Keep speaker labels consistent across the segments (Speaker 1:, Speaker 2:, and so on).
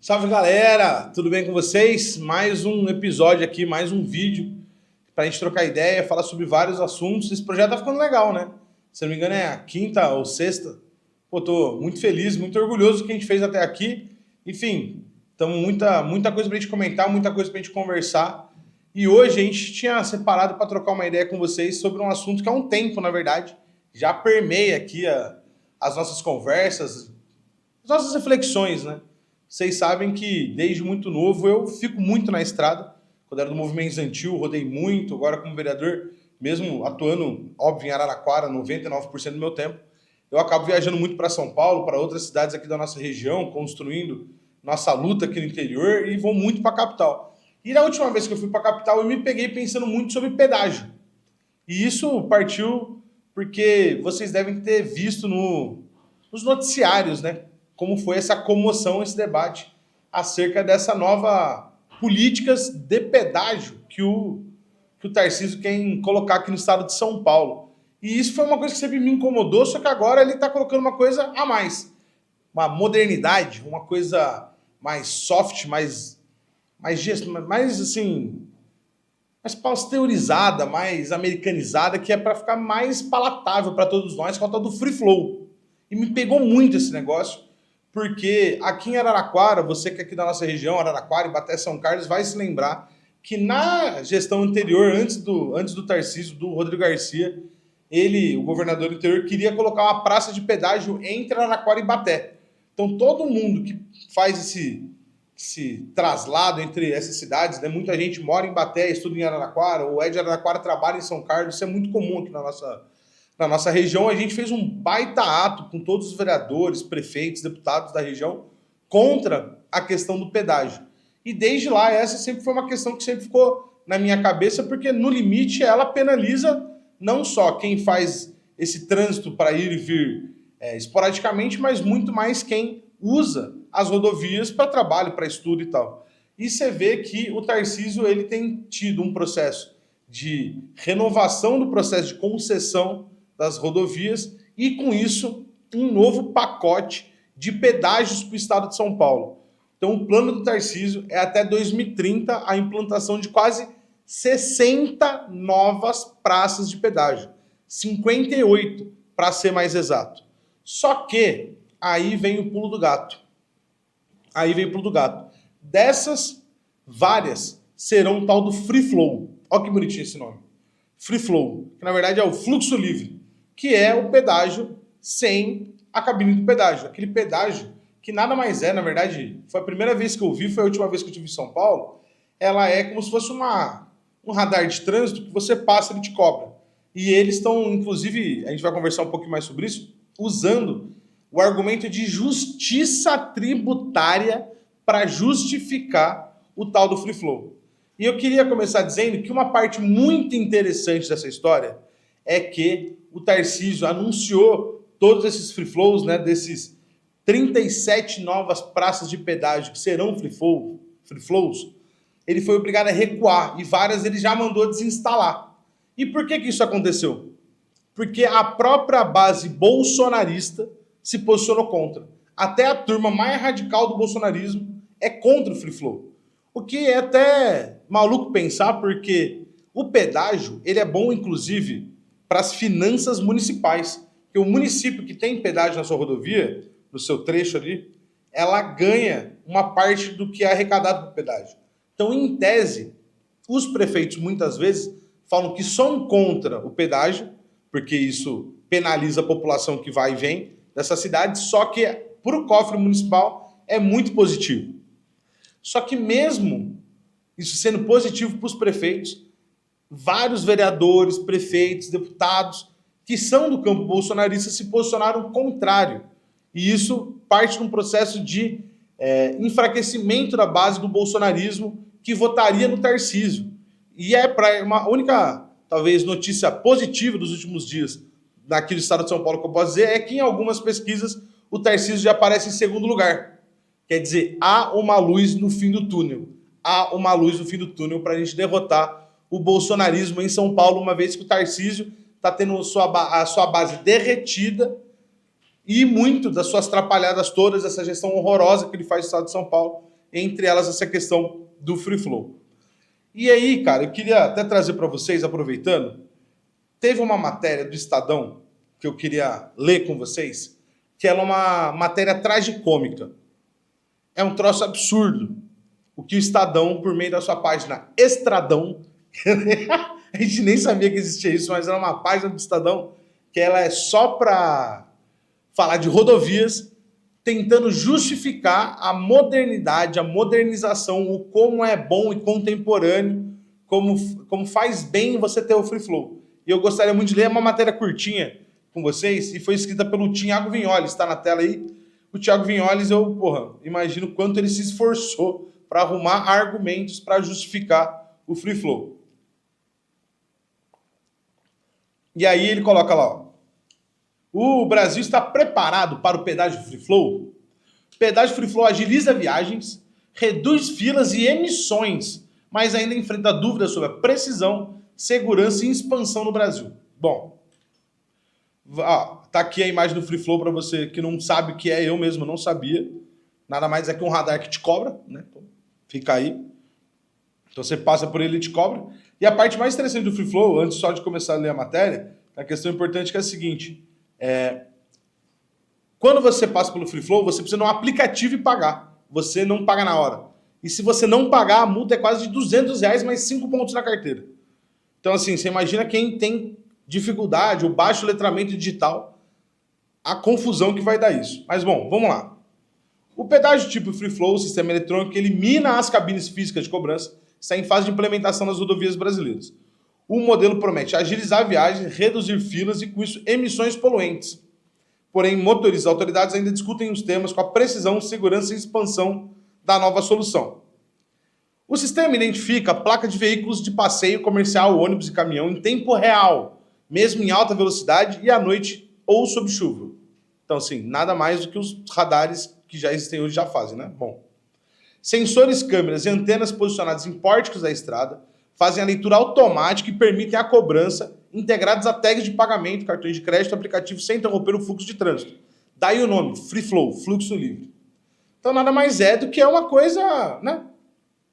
Speaker 1: Salve galera, tudo bem com vocês? Mais um episódio aqui, mais um vídeo pra gente trocar ideia, falar sobre vários assuntos. Esse projeto tá ficando legal, né? Se não me engano é a quinta ou sexta. Pô, tô muito feliz, muito orgulhoso do que a gente fez até aqui. Enfim, estamos muita coisa pra gente comentar, muita coisa pra gente conversar. E hoje a gente tinha separado para trocar uma ideia com vocês sobre um assunto que há um tempo, na verdade, já permeia aqui as nossas conversas, as nossas reflexões, né? Vocês sabem que desde muito novo eu fico muito na estrada. Quando era do movimento estudantil, rodei muito. Agora, como vereador, mesmo atuando, óbvio, em Araraquara, 99% do meu tempo, eu acabo viajando muito para São Paulo, para outras cidades aqui da nossa região, construindo nossa luta aqui no interior e vou muito para a capital. E na última vez que eu fui para a capital, eu me peguei pensando muito sobre pedágio. E isso partiu porque vocês devem ter visto nos noticiários, né? Como foi essa comoção, esse debate acerca dessa nova políticas de pedágio que o Tarcísio quer colocar aqui no estado de São Paulo. E isso foi uma coisa que sempre me incomodou, só que agora ele está colocando uma coisa a mais. Uma modernidade, uma coisa mais soft, mais assim, mais pasteurizada, mais americanizada, que é para ficar mais palatável para todos nós, que é o tal do free flow. E me pegou muito esse negócio, porque aqui em Araraquara, você que é aqui da nossa região, Araraquara, Ibaté, São Carlos, vai se lembrar que na gestão anterior, antes do Tarcísio, do Rodrigo Garcia, ele, o governador anterior, queria colocar uma praça de pedágio entre Araraquara e Ibaté. Então todo mundo que faz esse traslado entre essas cidades, né? Muita gente mora em Ibaté, estuda em Araraquara, ou é de Araraquara, trabalha em São Carlos, isso é muito comum aqui na nossa região. A gente fez um baita ato com todos os vereadores, prefeitos, deputados da região contra a questão do pedágio. E desde lá, essa sempre foi uma questão que sempre ficou na minha cabeça, porque no limite ela penaliza não só quem faz esse trânsito para ir e vir esporadicamente, mas muito mais quem usa as rodovias para trabalho, para estudo e tal. E você vê que o Tarcísio ele tem tido um processo de renovação do processo de concessão das rodovias e, com isso, um novo pacote de pedágios para o estado de São Paulo. Então, o plano do Tarcísio é até 2030 a implantação de quase 60 novas praças de pedágio. 58, para ser mais exato. Só que aí vem o pulo do gato. Dessas, várias serão um tal do Free Flow. Olha que bonitinho esse nome. Free Flow, que na verdade é o fluxo livre, que é o pedágio sem a cabine do pedágio. Aquele pedágio que nada mais é, na verdade, foi a primeira vez que eu vi, foi a última vez que eu estive em São Paulo, ela é como se fosse um radar de trânsito que você passa e ele te cobra. E eles estão, inclusive, a gente vai conversar um pouquinho mais sobre isso, usando o argumento de justiça tributária para justificar o tal do free flow. E eu queria começar dizendo que uma parte muito interessante dessa história é que o Tarcísio anunciou todos esses free flows, né, desses 37 novas praças de pedágio que serão free flows, ele foi obrigado a recuar e várias ele já mandou desinstalar. E por que isso aconteceu? Porque a própria base bolsonarista se posicionou contra. Até a turma mais radical do bolsonarismo é contra o free flow. O que é até maluco pensar, porque o pedágio ele é bom, inclusive, para as finanças municipais. Porque o município que tem pedágio na sua rodovia, no seu trecho ali, ela ganha uma parte do que é arrecadado por pedágio. Então, em tese, os prefeitos muitas vezes falam que são contra o pedágio, porque isso penaliza a população que vai e vem dessa cidade, só que para o cofre municipal é muito positivo. Só que mesmo isso sendo positivo para os prefeitos, vários vereadores, prefeitos, deputados que são do campo bolsonarista se posicionaram contrário. E isso parte de um processo de enfraquecimento da base do bolsonarismo que votaria no Tarcísio. E para uma única, talvez, notícia positiva dos últimos dias daqui do estado de São Paulo que eu posso dizer é que em algumas pesquisas o Tarcísio já aparece em segundo lugar. Quer dizer, há uma luz no fim do túnel. Há uma luz no fim do túnel para a gente derrotar o bolsonarismo em São Paulo, uma vez que o Tarcísio está tendo a sua base derretida e muito das suas atrapalhadas todas, essa gestão horrorosa que ele faz no estado de São Paulo, entre elas essa questão do free flow. E aí, cara, eu queria até trazer para vocês, aproveitando, teve uma matéria do Estadão que eu queria ler com vocês, que ela é uma matéria tragicômica. É um troço absurdo o que o Estadão, por meio da sua página Estradão, a gente nem sabia que existia isso, mas era uma página do Estadão que ela é só para falar de rodovias, tentando justificar a modernidade, a modernização, o como é bom e contemporâneo, como faz bem você ter o free flow. E eu gostaria muito de ler uma matéria curtinha com vocês, e foi escrita pelo Thiago Vinholes, está na tela aí. O Thiago Vinholes, imagino quanto ele se esforçou para arrumar argumentos para justificar o free flow. E aí ele coloca lá, ó, o Brasil está preparado para o pedágio free flow? O pedágio free flow agiliza viagens, reduz filas e emissões, mas ainda enfrenta dúvidas sobre a precisão, segurança e expansão no Brasil. Bom, tá aqui a imagem do free flow para você que não sabe o que é, eu mesmo não sabia. Nada mais é que um radar que te cobra, né? Então, fica aí. Então você passa por ele e te cobra. E a parte mais interessante do free flow, antes só de começar a ler a matéria, a questão importante que é a seguinte: quando você passa pelo free flow, você precisa de um aplicativo e pagar. Você não paga na hora. E se você não pagar, a multa é quase de R$200 mais 5 pontos na carteira. Então, assim, você imagina quem tem dificuldade, o baixo letramento digital, a confusão que vai dar isso. Mas, bom, vamos lá. O pedágio tipo free flow, o sistema eletrônico que elimina as cabines físicas de cobrança, está em fase de implementação nas rodovias brasileiras. O modelo promete agilizar a viagem, reduzir filas e, com isso, emissões poluentes. Porém, motoristas e autoridades ainda discutem os temas com a precisão, segurança e expansão da nova solução. O sistema identifica a placa de veículos de passeio comercial, ônibus e caminhão em tempo real, mesmo em alta velocidade e à noite ou sob chuva. Então, assim, nada mais do que os radares que já existem hoje já fazem, né? Bom. Sensores, câmeras e antenas posicionados em pórticos da estrada fazem a leitura automática e permitem a cobrança, integrados a tags de pagamento, cartões de crédito, aplicativo sem interromper o fluxo de trânsito. Daí o nome, free flow, fluxo livre. Então nada mais é do que uma coisa, né?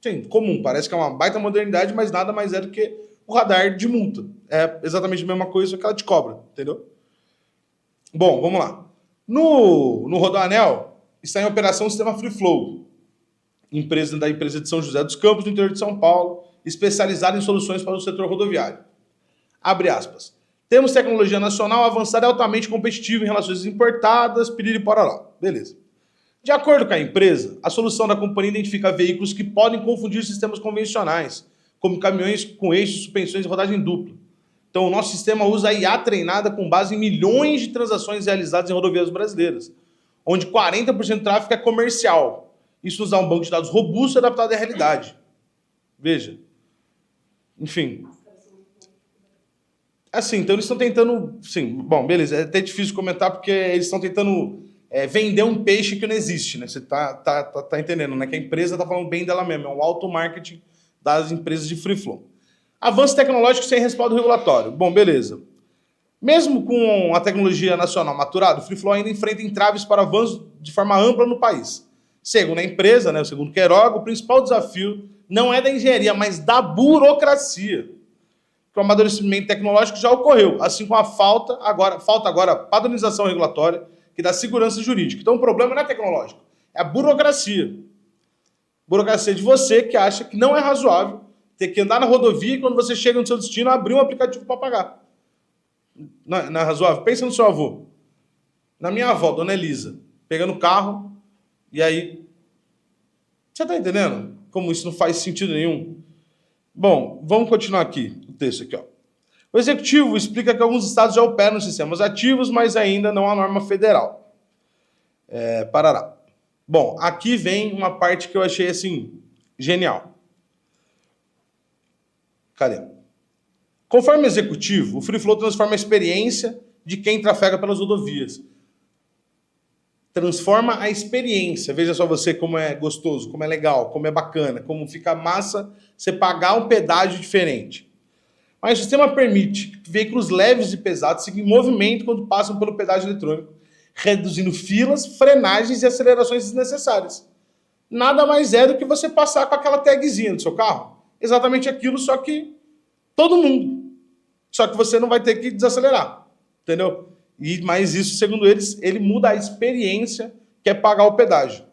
Speaker 1: Sim, comum, parece que é uma baita modernidade, mas nada mais é do que o radar de multa. É exatamente a mesma coisa que ela te cobra, entendeu? Bom, vamos lá. No Rodoanel está em operação o sistema Free Flow, da empresa de São José dos Campos, no interior de São Paulo, especializada em soluções para o setor rodoviário. Abre aspas. Temos tecnologia nacional avançada e altamente competitiva em relações importadas, piriri pororó. Beleza. De acordo com a empresa, a solução da companhia identifica veículos que podem confundir sistemas convencionais, como caminhões com eixos, suspensões e rodagem dupla. Então, o nosso sistema usa a IA treinada com base em milhões de transações realizadas em rodovias brasileiras, onde 40% do tráfego é comercial. Isso nos dá um banco de dados robusto e adaptado à realidade. Veja. Enfim. Assim, então eles estão tentando... Sim, bom, beleza. É até difícil comentar porque eles estão tentando vender um peixe que não existe, né? Você tá entendendo, né? Que a empresa está falando bem dela mesma. É um auto-marketing das empresas de free flow. Avanço tecnológico sem respaldo regulatório. Bom, beleza. Mesmo com a tecnologia nacional maturada, o free flow ainda enfrenta entraves para avanço de forma ampla no país. Segundo a empresa, né, segundo Queiroga, o principal desafio não é da engenharia, mas da burocracia. O amadurecimento tecnológico já ocorreu, assim como falta agora padronização regulatória, que dá segurança jurídica. Então o problema não é tecnológico, é a burocracia. Burocracia de você que acha que não é razoável ter que andar na rodovia e quando você chega no seu destino, abrir um aplicativo para pagar. Não é razoável? Pensa no seu avô. Na minha avó, Dona Elisa, pegando o carro, e aí... Você tá entendendo como isso não faz sentido nenhum? Bom, vamos continuar aqui, o texto aqui, ó. O executivo explica que alguns estados já operam nos sistemas ativos, mas ainda não há norma federal. Parará. Bom, aqui vem uma parte que eu achei, assim, genial. Cadê? Conforme o executivo, o Free Flow transforma a experiência de quem trafega pelas rodovias. Transforma a experiência. Veja só você como é gostoso, como é legal, como é bacana, como fica massa você pagar um pedágio diferente. Mas o sistema permite que veículos leves e pesados sigam em movimento quando passam pelo pedágio eletrônico, reduzindo filas, frenagens e acelerações desnecessárias. nada mais é do que você passar com aquela tagzinha no seu carro. Exatamente aquilo, só que todo mundo. Só que você não vai ter que desacelerar, entendeu? Mas isso, segundo eles, ele muda a experiência que é pagar o pedágio.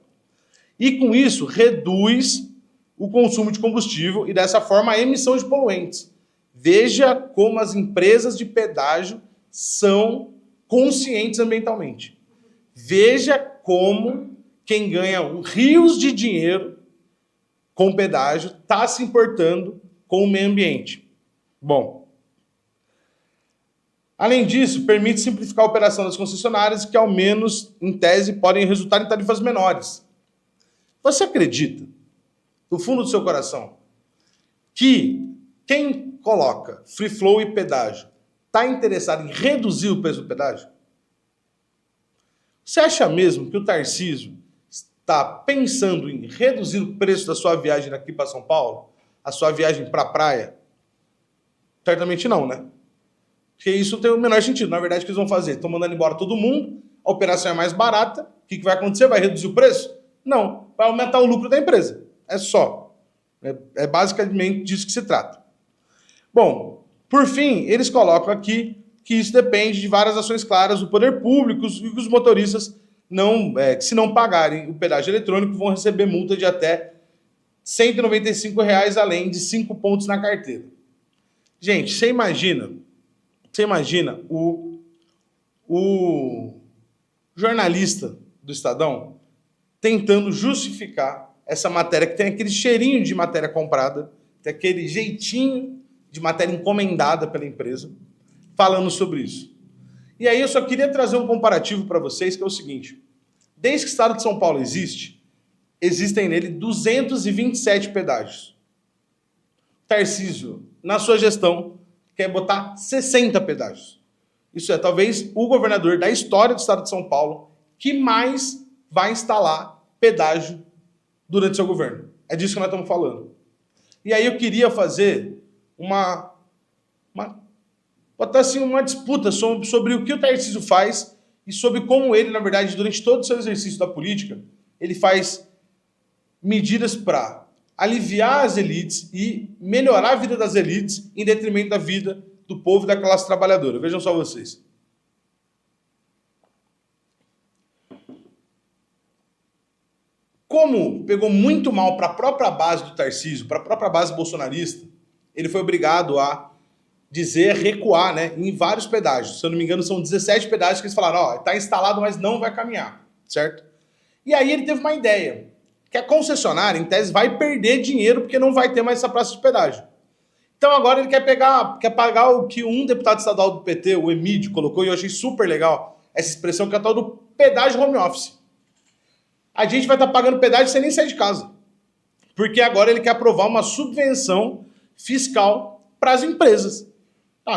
Speaker 1: E com isso, reduz o consumo de combustível e, dessa forma, a emissão de poluentes. Veja como as empresas de pedágio são conscientes ambientalmente. Veja como quem ganha rios de dinheiro com pedágio está se importando com o meio ambiente. Bom, além disso, permite simplificar a operação das concessionárias que, ao menos em tese, podem resultar em tarifas menores. Você acredita, do fundo do seu coração, que quem coloca free flow e pedágio está interessado em reduzir o preço do pedágio? Você acha mesmo que o Tarcísio está pensando em reduzir o preço da sua viagem daqui para São Paulo? A sua viagem para a praia? Certamente não, né? Porque isso não tem o menor sentido. Na verdade, o que eles vão fazer? Estão mandando embora todo mundo, a operação é mais barata, o que vai acontecer? Vai reduzir o preço? Não, vai aumentar o lucro da empresa. É só. É basicamente disso que se trata. Bom, por fim, eles colocam aqui que isso depende de várias ações claras do poder público e que os motoristas, que se não pagarem o pedágio eletrônico, vão receber multa de até R$ 195, além de 5 pontos na carteira. Gente, você imagina o jornalista do Estadão tentando justificar essa matéria que tem aquele cheirinho de matéria comprada, tem aquele jeitinho de matéria encomendada pela empresa, falando sobre isso. E aí eu só queria trazer um comparativo para vocês, que é o seguinte: desde que o Estado de São Paulo existem nele 227 pedágios. Tarcísio, na sua gestão, quer botar 60 pedágios. Isso é talvez o governador da história do Estado de São Paulo que mais vai instalar pedágio durante seu governo. É disso que nós estamos falando. E aí eu queria fazer botar assim uma disputa sobre o que o Tarcísio faz e sobre como ele, na verdade, durante todo o seu exercício da política, ele faz medidas para aliviar as elites e melhorar a vida das elites em detrimento da vida do povo e da classe trabalhadora. Vejam só vocês. Como pegou muito mal para a própria base do Tarcísio, para a própria base bolsonarista, ele foi obrigado a recuar, né, em vários pedágios. Se eu não me engano, são 17 pedágios que eles falaram, está instalado, mas não vai caminhar, certo? E aí ele teve uma ideia, que a concessionária, em tese, vai perder dinheiro porque não vai ter mais essa praça de pedágio. Então agora ele quer pagar o que um deputado estadual do PT, o Emídio, colocou, e eu achei super legal essa expressão, que é a tal do pedágio home office. A gente vai estar pagando pedágio sem nem sair de casa. Porque agora ele quer aprovar uma subvenção fiscal para as empresas.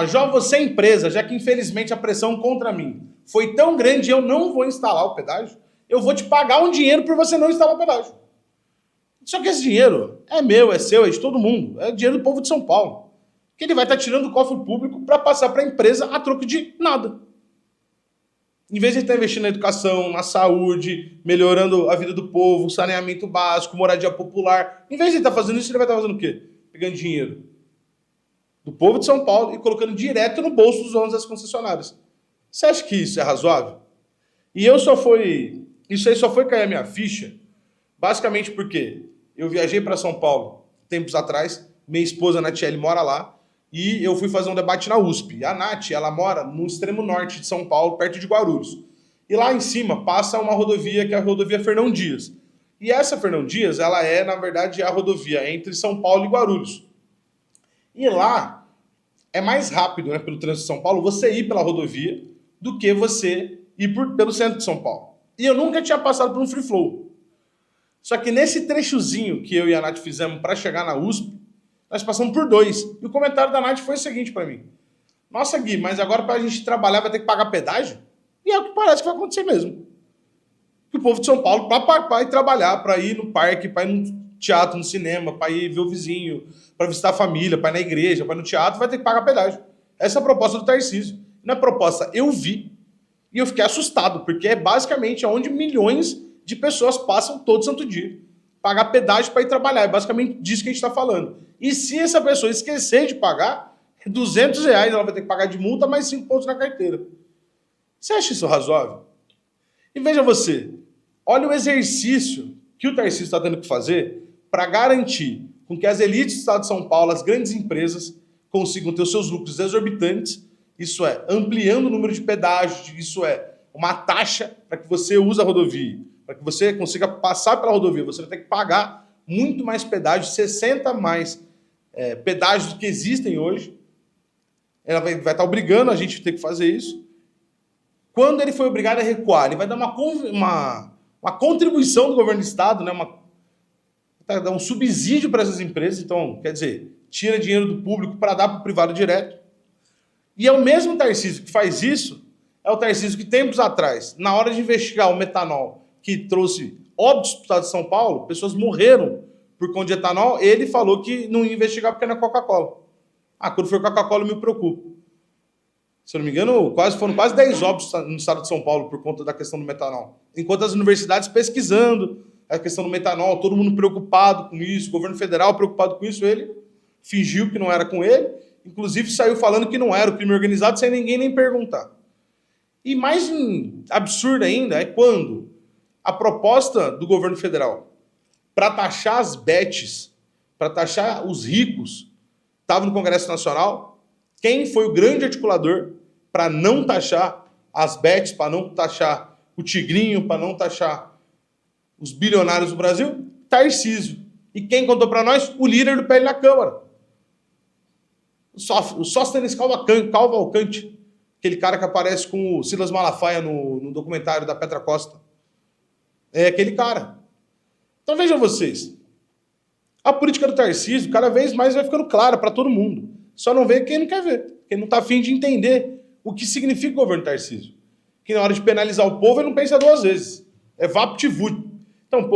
Speaker 1: Já você, empresa, já que infelizmente a pressão contra mim foi tão grande, eu não vou instalar o pedágio, eu vou te pagar um dinheiro por você não instalar o pedágio. Só que esse dinheiro é meu, é seu, é de todo mundo. É dinheiro do povo de São Paulo. Que ele vai estar tirando do cofre público para passar para a empresa a troco de nada. Em vez de ele estar investindo na educação, na saúde, melhorando a vida do povo, saneamento básico, moradia popular, em vez de ele estar fazendo isso, ele vai estar fazendo o quê? Pegando dinheiro do povo de São Paulo e colocando direto no bolso dos donos das concessionárias. Você acha que isso é razoável? E isso aí só foi cair a minha ficha, basicamente porque eu viajei para São Paulo tempos atrás, minha esposa, Natiele, mora lá, e eu fui fazer um debate na USP. A Nath, ela mora no extremo norte de São Paulo, perto de Guarulhos. E lá em cima passa uma rodovia, que é a rodovia Fernão Dias. E essa Fernão Dias, ela é, na verdade, a rodovia entre São Paulo e Guarulhos. E lá é mais rápido, né, pelo trânsito de São Paulo, você ir pela rodovia do que você ir pelo centro de São Paulo. E eu nunca tinha passado por um free flow. Só que nesse trechozinho que eu e a Nath fizemos para chegar na USP, nós passamos por 2. E o comentário da Nath foi o seguinte para mim: nossa, Gui, mas agora para a gente trabalhar vai ter que pagar pedágio? E é o que parece que vai acontecer mesmo. Que o povo de São Paulo, para ir trabalhar, para ir no parque, para ir no teatro, no cinema, para ir ver o vizinho, para visitar a família, para ir na igreja, para ir no teatro, vai ter que pagar pedágio. Essa é a proposta do Tarcísio. Na proposta eu vi e eu fiquei assustado, porque é basicamente onde milhões de pessoas passam todo santo dia. pagar pedágio para ir trabalhar. É basicamente disso que a gente está falando. E se essa pessoa esquecer de pagar, R$200 ela vai ter que pagar de multa, mais 5 pontos na carteira. Você acha isso razoável? E veja você, olha o exercício que o Tarcísio está tendo que fazer para garantir com que as elites do estado de São Paulo, as grandes empresas, consigam ter os seus lucros exorbitantes, isso é, ampliando o número de pedágios, isso é, uma taxa para que você use a rodovia, para que você consiga passar pela rodovia, você vai ter que pagar muito mais pedágios, 60 mais pedágios que existem hoje. Ela vai estar obrigando a gente a ter que fazer isso. Quando ele foi obrigado a recuar, ele vai dar uma contribuição do governo do estado, né, dar um subsídio para essas empresas, então, quer dizer, tira dinheiro do público para dar para o privado direto. E é o mesmo Tarcísio que faz isso, é o Tarcísio que tempos atrás, na hora de investigar o metanol, que trouxe óbitos para o estado de São Paulo, pessoas morreram por conta de etanol, ele falou que não ia investigar porque era Coca-Cola. Quando foi Coca-Cola eu me preocupo. Se eu não me engano, foram quase 10 óbitos no estado de São Paulo por conta da questão do metanol. Enquanto as universidades pesquisando a questão do metanol, todo mundo preocupado com isso, o governo federal preocupado com isso, ele fingiu que não era com ele, inclusive saiu falando que não era o crime organizado sem ninguém nem perguntar. E mais absurdo ainda é quando a proposta do governo federal para taxar as bets, para taxar os ricos, estava no Congresso Nacional. Quem foi o grande articulador para não taxar as bets, para não taxar o tigrinho, para não taxar os bilionários do Brasil? Tarcísio. E quem contou para nós? O líder do PL na Câmara. O Sóstenes Cavalcante, aquele cara que aparece com o Silas Malafaia no documentário da Petra Costa. É aquele cara. Então vejam vocês, a política do Tarcísio cada vez mais vai ficando clara para todo mundo. Só não vê quem não quer ver, quem não está afim de entender o que significa o governo Tarcísio. Que na hora de penalizar o povo ele não pensa 2 vezes. É vapt-vupt. Então,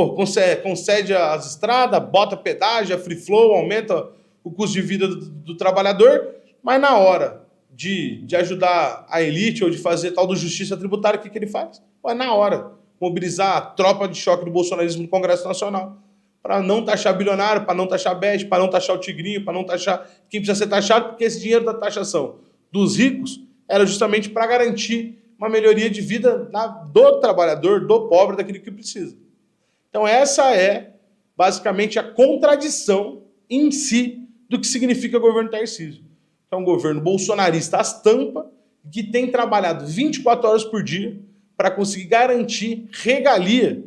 Speaker 1: concede as estradas, bota pedágio, free flow, aumenta o custo de vida do trabalhador, mas na hora de ajudar a elite ou de fazer tal do justiça tributária, o que ele faz? Na hora, mobilizar a tropa de choque do bolsonarismo no Congresso Nacional para não taxar bilionário, para não taxar bet, para não taxar o tigrinho, para não taxar quem precisa ser taxado, porque esse dinheiro da taxação dos ricos era justamente para garantir uma melhoria de vida do trabalhador, do pobre, daquele que precisa. Então essa é basicamente a contradição em si do que significa o governo Tarcísio. É um governo bolsonarista às tampas, que tem trabalhado 24 horas por dia para conseguir garantir regalia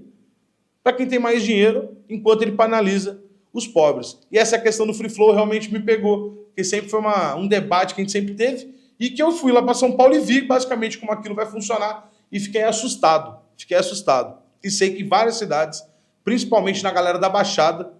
Speaker 1: para quem tem mais dinheiro, enquanto ele penaliza os pobres. E essa questão do free flow realmente me pegou, porque sempre foi um debate que a gente sempre teve, e que eu fui lá para São Paulo e vi basicamente como aquilo vai funcionar, e fiquei assustado. E sei que várias cidades, principalmente na galera da Baixada,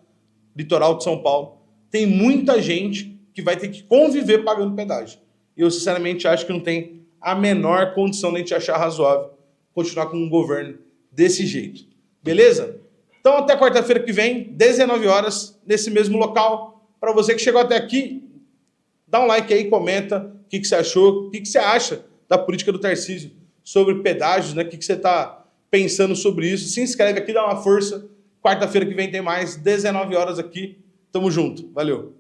Speaker 1: litoral de São Paulo, tem muita gente que vai ter que conviver pagando pedágio. E eu, sinceramente, acho que não tem a menor condição de a gente achar razoável continuar com um governo desse jeito. Beleza? Então, até quarta-feira que vem, 19 horas, nesse mesmo local. Para você que chegou até aqui, dá um like aí, comenta o que você achou, o que você acha da política do Tarcísio sobre pedágios, né? O que você está pensando sobre isso. Se inscreve aqui, dá uma força. Quarta-feira que vem tem mais, 19 horas aqui. Tamo junto. Valeu.